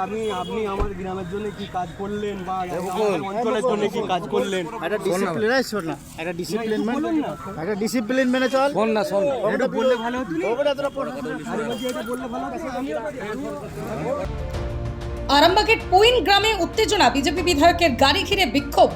আপনি আমার গ্রামের জন্য কি কাজ করলেন বা আমাদের অঞ্চলের জন্য কি কাজ করলেন? একটা ডিসিপ্লিন মেনে চল। এটা বললে ভালো হতো না? আরামবাগের পইন গ্রামে উত্তেজনা, বিজেপি বিধায়কের গাড়ি ঘিরে বিক্ষোভ।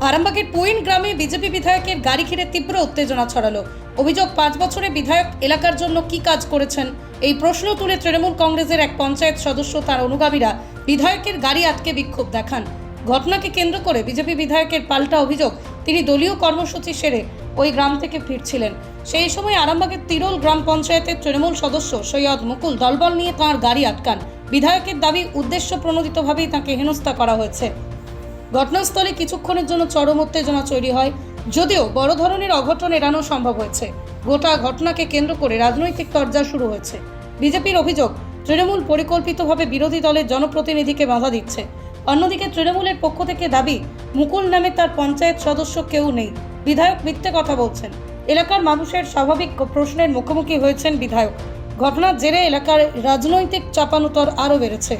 আরামবাগের পইন গ্রামে বিজেপি বিধায়কের গাড়ি ঘিরে তীব্র উত্তেজনা ছড়ালো। অভিযোগ, 5 বছরে বিধায়ক এলাকার জন্য কি কাজ করেছেন এই প্রশ্ন তুলে তৃণমূল কংগ্রেসের এক পঞ্চায়েত সদস্য তার অনুগামীরা বিধায়কের গাড়ি আটকে বিক্ষোভ দেখান। ঘটনাকে কেন্দ্র করে বিজেপি বিধায়কের পাল্টা অভিযোগ, তিনি দলীয় কর্মসূচি সেরে ওই গ্রাম থেকে ফিরছিলেন। সেই সময় আরামবাগের তিরোল গ্রাম পঞ্চায়েতের তৃণমূল সদস্য সৈয়দ মুকুল দলবল নিয়ে তাঁর গাড়ি আটকান। বিধায়কের দাবি, উদ্দেশ্য প্রণোদিতভাবেই তাঁকে হেনস্থা করা হয়েছে। ঘটনাস্থলে কিছুক্ষণের জন্য চরম উত্তেজনা তৈরি হয়, যদিও বড় ধরনের অঘটন এড়ানো সম্ভব হয়েছে। গোটা ঘটনাকে কেন্দ্র করে রাজনৈতিক তরজা শুরু হয়েছে। বিজেপির অভিযোগ, তৃণমূল পরিকল্পিতভাবে বিরোধী দলের জনপ্রতিনিধিকে বাধা দিচ্ছে। অন্যদিকে তৃণমূলের পক্ষ থেকে দাবি, মুকুল নামে তার পঞ্চায়েত সদস্য কেউ নেই, বিধায়ক মিথ্যে কথা বলছেন। এলাকার মানুষের স্বাভাবিক প্রশ্নের মুখোমুখি হয়েছেন বিধায়ক। ঘটনার জেরে এলাকার রাজনৈতিক চাপানুতর আরও বেড়েছে।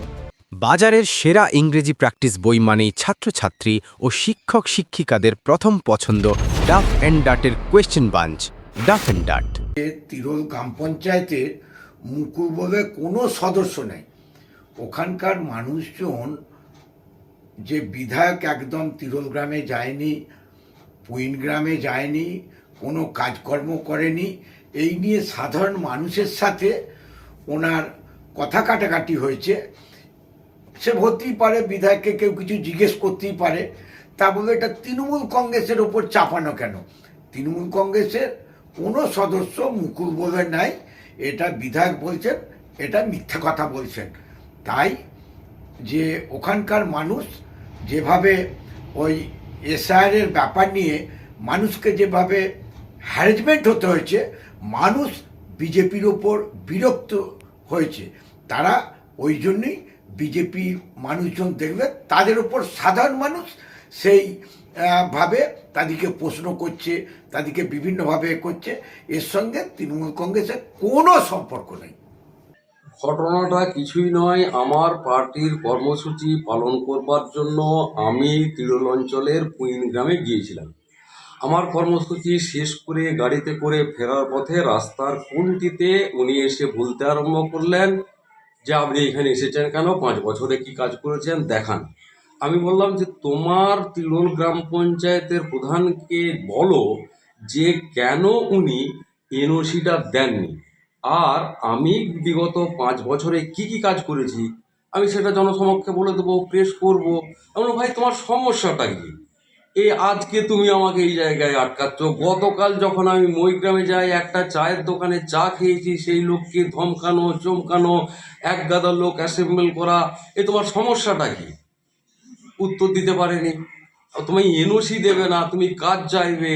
বাজারের সেরা ইংরেজি প্র্যাকটিস বই মানেই ছাত্রছাত্রী ও শিক্ষক শিক্ষিকাদের প্রথম পছন্দ ডাফ অ্যান্ড ডাটের question bunch. Duff and Dutt. Tirol গ্রাম পঞ্চায়েতের মুকুল বলে কোনো সদস্য নেই। ওখানকার মানুষজন যে বিধায়ক একদম তিরোল গ্রামে যায়নি, পুইন গ্রামে যায়নি, কোনো কাজকর্ম করেনি, এই নিয়ে সাধারণ মানুষের সাথে ওনার কথা কাটাকাটি হয়েছে। সে হতেই পারে, বিধায়ককে কেউ কিছু জিজ্ঞেস করতেই পারে, তা বলে এটা তৃণমূল কংগ্রেসের ওপর চাপানো কেন? তৃণমূল কংগ্রেসের কোনো সদস্য মুকুল বলে নাই, এটা বিধায়ক বলছেন, এটা মিথ্যা কথা বলছেন। তাই যে ওখানকার মানুষ যেভাবে ওই এসআইআরের ব্যাপার নিয়ে মানুষকে যেভাবে হ্যারাসমেন্ট হতে হয়েছে, মানুষ বিজেপির ওপর বিরক্ত হয়েছে। তারা ওই জন্যই বিজেপি মানুষজন দেখবে তাদের ওপর সাধারণ মানুষ সেই ভাবে তাদেরকে প্রশ্ন করছে, তাদেরকে বিভিন্নভাবে করছে। এর সঙ্গে তৃণমূল কংগ্রেসের কোনো সম্পর্ক নেই। ঘটনাটা কিছুই নয়, আমার পার্টির কর্মসূচি পালন করবার জন্য আমি তিরোল অঞ্চলের পুইন গ্রামে গিয়েছিলাম। আমার কর্মসূচি শেষ করে গাড়িতে করে ফেরার পথে রাস্তার কোনটিতে উনি এসে বলতে আরম্ভ করলেন যে আপনি এখানে এসেছেন কেন, 5 বছরে কি কাজ করেছেন দেখান। আমি বললাম যে তোমার তিরোল গ্রাম পঞ্চায়েতের প্রধানকে বলো যে কেন উনি এনওসিটা দেননি, আর আমি বিগত 5 বছরে কি কি কাজ করেছি আমি সেটা জনসমক্ষে বলে দেবো, প্রেস করবো। এমন ভাই তোমার সমস্যাটা কি? আজকে তুমি আমাকে এই জায়গায় আটকাচ্ছ। গতকাল যখন আমি মইগ্রামে যাই, একটা চায়ের দোকানে চা খেয়েছি, সেই লোককে ধমকানো চমকানো, এক গাদা লোক অ্যাসেম্বল করা, তোমার সমস্যাটা কি? উত্তর দিতে পারেনি। তুমি এনওসি দেবে না, তুমি কাজ চাইবে,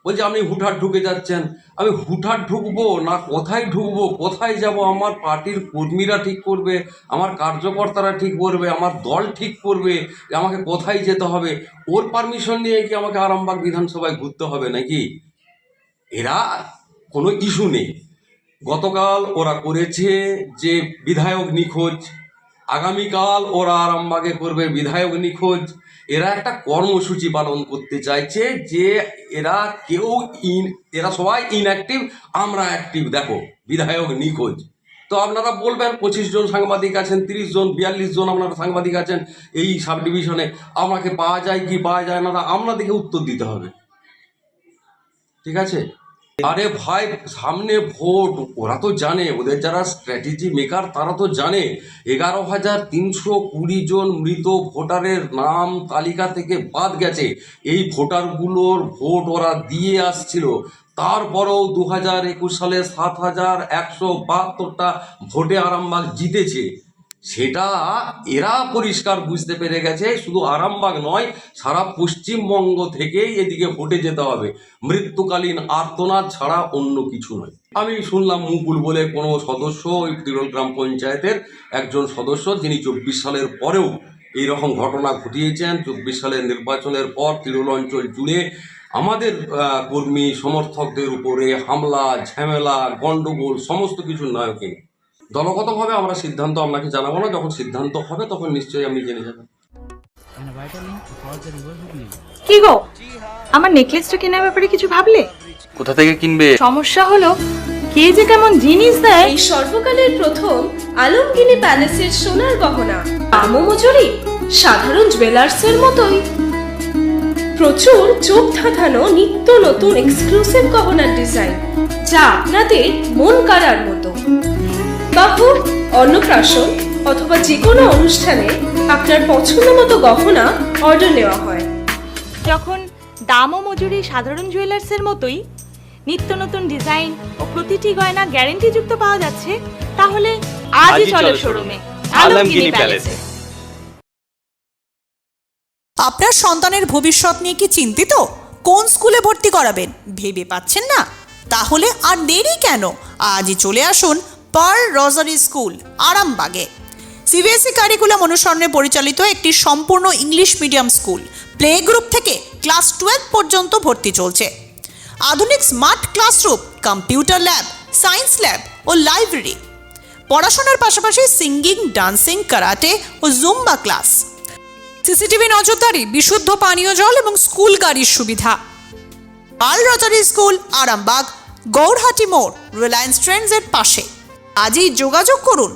বলছে আপনি হুটহাট ঢুকে যাচ্ছেন। আমি হুটহাট ঢুকবো না, কোথায় ঢুকবো, কোথায় যাব? আমার পার্টির কর্মীরা ঠিক করবে, আমার কার্যকর্তারা ঠিক করবে, আমার দল ঠিক করবে যে আমাকে কোথায় যেতে হবে। ওর পারমিশন নিয়ে কি আমাকে আরামবাগ বিধানসভায় ঘুরতে হবে নাকি? এরা কোনো ইস্যু নেই। গতকাল ওরা করেছে যে বিধায়ক নিখোঁজ, আগামীকাল ওরা আরামবাগে করবে বিধায়ক নিখোঁজ। এরা একটা কর্মসূচি পালন করতে চাইছে যে এরা সবাই ইনঅ্যাক্টিভ, আমরা অ্যাক্টিভ। দেখো বিধায়ক নিখোঁজ, তো আপনারা বলবেন 25 জন সাংবাদিক আছেন, 30 জন 42 জন আপনারা সাংবাদিক আছেন এই সাব ডিভিশনে, আমাকে পাওয়া যায় কি পাওয়া যায় না আপনাদেরকে উত্তর দিতে হবে, ঠিক আছে? আরে ভাই সামনে ভোট, ওরা তো জানে, ওদের যারা স্ট্র্যাটেজি মেকার তারা তো জানে 11,320 জন মৃত ভোটারের নাম তালিকা থেকে বাদ গেছে। এই ভোটারগুলোর ভোট ওরা দিয়ে আসছিল, তারপরেও 2021 সালে 7,172টা ভোটে আরামবাগ জিতেছে। সেটা এরা পরিষ্কার বুঝতে পেরে গেছে, শুধু আরামবাগ নয়, সারা পশ্চিমবঙ্গ থেকেই এদিকে ভোটে যেতে হবে, মৃত্যুকালীন আর্তনাদ ছাড়া অন্য কিছু নয়। আমি শুনলাম মুকুল বলে কোনো সদস্য, ওই তিরোল গ্রাম পঞ্চায়েতের একজন সদস্য, যিনি 24 সালের পরেও এইরকম ঘটনা ঘটিয়েছেন। 24 সালের নির্বাচনের পর তিরোল অঞ্চল জুড়ে আমাদের কর্মী সমর্থকদের উপরে হামলা, ঝামেলা, গণ্ডগোল, সমস্ত কিছুর নায়ক। দলগতভাবে আমরা সিদ্ধান্ত আপনাকে জানাবো না, যখন সিদ্ধান্ত হবে তখন নিশ্চয়ই আপনি জেনে যাবেন। কি গো, আমার নেকলেসটা কেনার ব্যাপারে কিছু ভাবলে? কোথা থেকে কিনবে? সমস্যা হলো কে যে কেমন জিনিস দেয়। এই সর্বকালের প্রথম আলমগিনি প্যালেসের সোনার গহনা দামও মজুরি সাধারণ জুয়েলার্সের মতোই। প্রচুর চোখ ধাঁধানো নিত্য নতুন এক্সক্লুসিভ গহনার ডিজাইন, যা আপনাদের মন কাড়ার মতো। বাহু, অন্নপ্রাশন অথবা যে কোনো অনুষ্ঠানে আপনার পছন্দ মতো গহনা অর্ডার নেওয়া হয়। যখন দাম ও মজুরি সাধারণ জুয়েলার্সের মতোই, নিত্য নতুন ডিজাইন ও প্রতিটি গয়না গ্যারান্টি যুক্ত পাওয়া যাচ্ছে, তাহলে আজই চলো শোরুমে আলমগিনি প্যালেসে। আপনার সন্তানের ভবিষ্যৎ নিয়ে কি চিন্তিত? কোন স্কুলে ভর্তি করাবেন ভেবে পাচ্ছেন না? তাহলে আর দেরি কেন, আজই চলে আসুন পার্ল রোজারি স্কুল, আরামবাগে। সিবিএসই কারিকুলাম অনুসরণে পরিচালিত একটি সম্পূর্ণ English medium school. Play group থেকে ক্লাস 12 পর্যন্ত ভর্তি চলছে। আধুনিক smart classroom, computer lab, science lab ও লাইব্রেরি। পড়াশোনার পাশাপাশি সিঙ্গিং, ডান্সিং, কারাটে ও জুম্বা ক্লাস। সিসিটিভি নজরদারি, বিশুদ্ধ পানীয় জল এবং স্কুল গাড়ির সুবিধা। Pearl Rosary School, Arambagh, Gourhati মোড়, রিলায়েন্স ট্রেন্ডসের পাশে। আজই যোগাযোগ করুন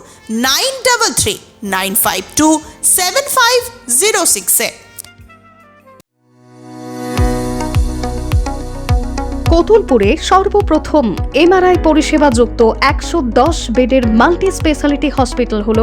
9339527506-এ। কতুলপুরে সর্বপ্রথম এমআরআই পরিষেবা যুক্ত 110 বেডের মাল্টি স্পেশালিটি হসপিটাল হল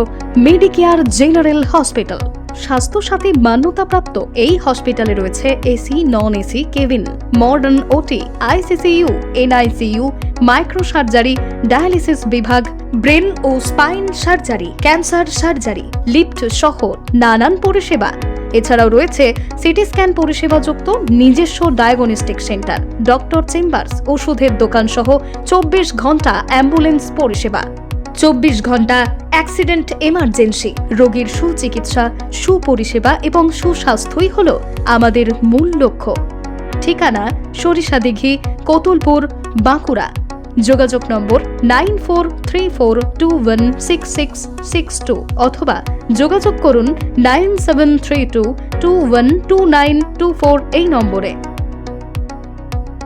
মেডিকেয়ার জেনারেল হসপিটাল। স্বাস্থ্যসাথী মান্যতাপ্রাপ্ত এই হসপিটালে রয়েছে AC, non AC cabin, modern OT, ICCU, NICU, micro surgery, dialysis বিভাগ, ব্রেন ও spine surgery, cancer surgery, lift সহ নানান পরিষেবা। এছাড়াও রয়েছে সিটি স্ক্যান পরিষেবা যুক্ত নিজস্ব ডায়াগনস্টিক সেন্টার, ডক্টর চেম্বার্স, ওষুধের দোকান সহ 24 ঘন্টা অ্যাম্বুলেন্স পরিষেবা। 24 ঘন্টা অ্যাক্সিডেন্ট এমার্জেন্সি, রোগীর সুচিকিৎসা, সুপরিষেবা এবং সুস্বাস্থ্যই হল আমাদের মূল লক্ষ্য। ঠিকানা সরিষাদিঘি, কতুলপুর, বাঁকুড়া। যোগাযোগ নম্বর 9434216662 অথবা যোগাযোগ করুন 9732212924 এই নম্বরে।